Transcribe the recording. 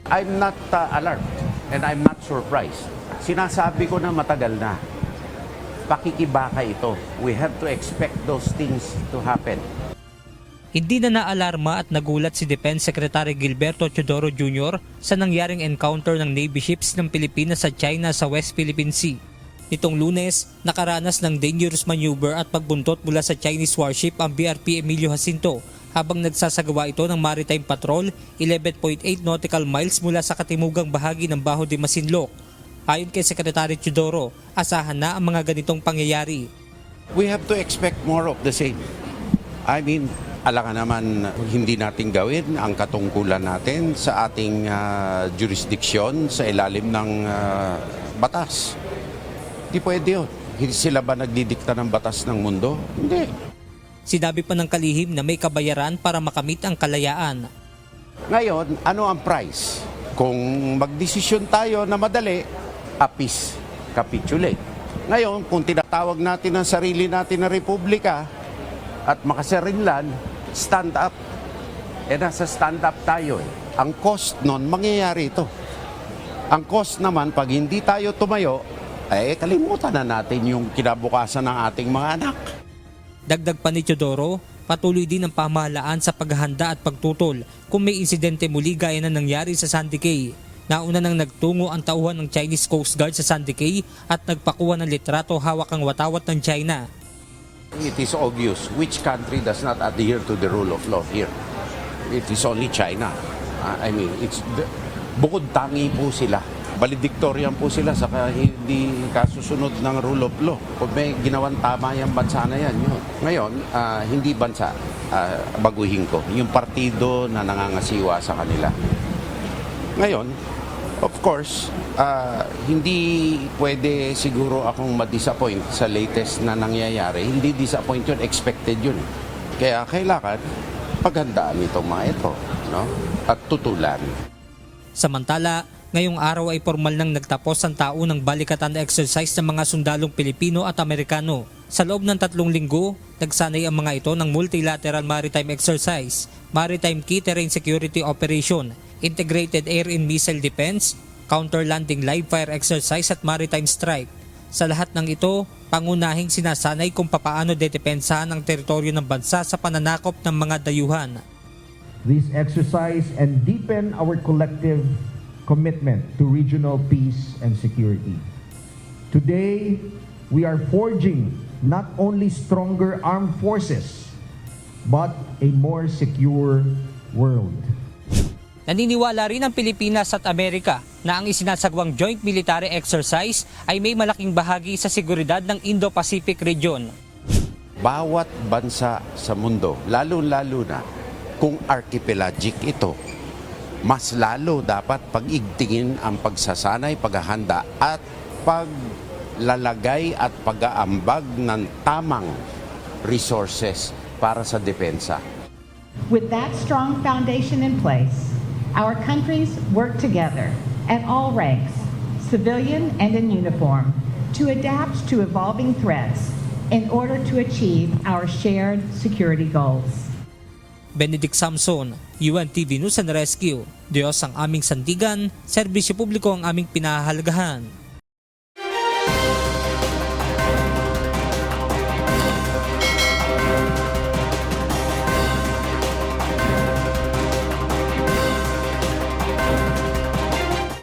I'm not alarmed and I'm not surprised. Sinasabi ko na matagal na. Pakikibaka ito. We have to expect those things to happen. Hindi na naalarma at nagulat si Defense Secretary Gilberto Teodoro Jr. sa nangyaring encounter ng Navy ships ng Pilipinas sa China sa West Philippine Sea. Nitong Lunes, nakaranas ng dangerous maneuver at pagbuntot mula sa Chinese warship ang BRP Emilio Jacinto habang nagsasagawa ito ng maritime patrol 11.8 nautical miles mula sa katimugang bahagi ng Baho de Masinloc. Ayon kay Secretary Teodoro, asahan na ang mga ganitong pangyayari. We have to expect more of the same. I mean, alangan naman hindi natin gawin ang katungkulan natin sa ating jurisdiction sa ilalim ng batas. Hindi pwede yun. Hindi sila ba nagdidikta ng batas ng mundo? Hindi. Sinabi pa ng kalihim na may kabayaran para makamit ang kalayaan. Ngayon, ano ang price? Kung magdesisyon tayo na madali, apis, capitulate. Ngayon, kung tinatawag natin ang sarili natin na republika at makasarinlan, stand up. Nasa stand up tayo. Ang cost nun, mangyayari ito. Ang cost naman, pag hindi tayo tumayo, kalimutan na natin yung kinabukasan ng ating mga anak. Dagdag pa ni Teodoro, patuloy din ang pamahalaan sa paghahanda at pagtutol kung may insidente muli gaya na nangyari sa Sandy Cay. Nauna nang nagtungo ang tauhan ng Chinese Coast Guard sa Sandy Cay at nagpakuha ng litrato hawak ang watawat ng China. It is obvious which country does not adhere to the rule of law here. It is only China. Bukod tangi po sila. Valedictorian po sila sa hindi kasusunod ng rule of law. Kung may ginawang tama yung bansa na yan, yun. Ngayon, hindi bansa, baguhin ko, yung partido na nangangasiwa sa kanila. Ngayon, of course, hindi pwede siguro akong ma-disappoint sa latest na nangyayari. Hindi disappoint yun, expected yun. Kaya kailangan paghandaan itong mga ito, no? At tutulan. Samantala, ngayong araw ay formal nang nagtapos ang taunang balikatan exercise ng mga sundalong Pilipino at Amerikano. Sa loob ng 3 linggo, nagsanay ang mga ito ng Multilateral Maritime Exercise, Maritime Key Terrain Security Operation, Integrated Air and Missile Defense, Counter-Landing Live Fire Exercise at Maritime Strike. Sa lahat ng ito, pangunahing sinasanay kung papaano dedepensahan ang teritoryo ng bansa sa pananakop ng mga dayuhan. This exercise and deepen our collective commitment to regional peace and security. Today, we are forging not only stronger armed forces, but a more secure world. Naniniwala rin ang Pilipinas at Amerika na ang isinasagawang joint military exercise ay may malaking bahagi sa seguridad ng Indo-Pacific region. Bawat bansa sa mundo, lalo-lalo na kung archipelagic ito, mas lalo dapat pag-igtingin ang pagsasanay, paghahanda at paglalagay at pag-aambag ng tamang resources para sa depensa. With that strong foundation in place, our countries work together at all ranks, civilian and in uniform, to adapt to evolving threats in order to achieve our shared security goals. Benedict Samson, UNTV News and Rescue. Diyos ang aming sandigan, serbisyo publiko ang aming pinahahalagahan.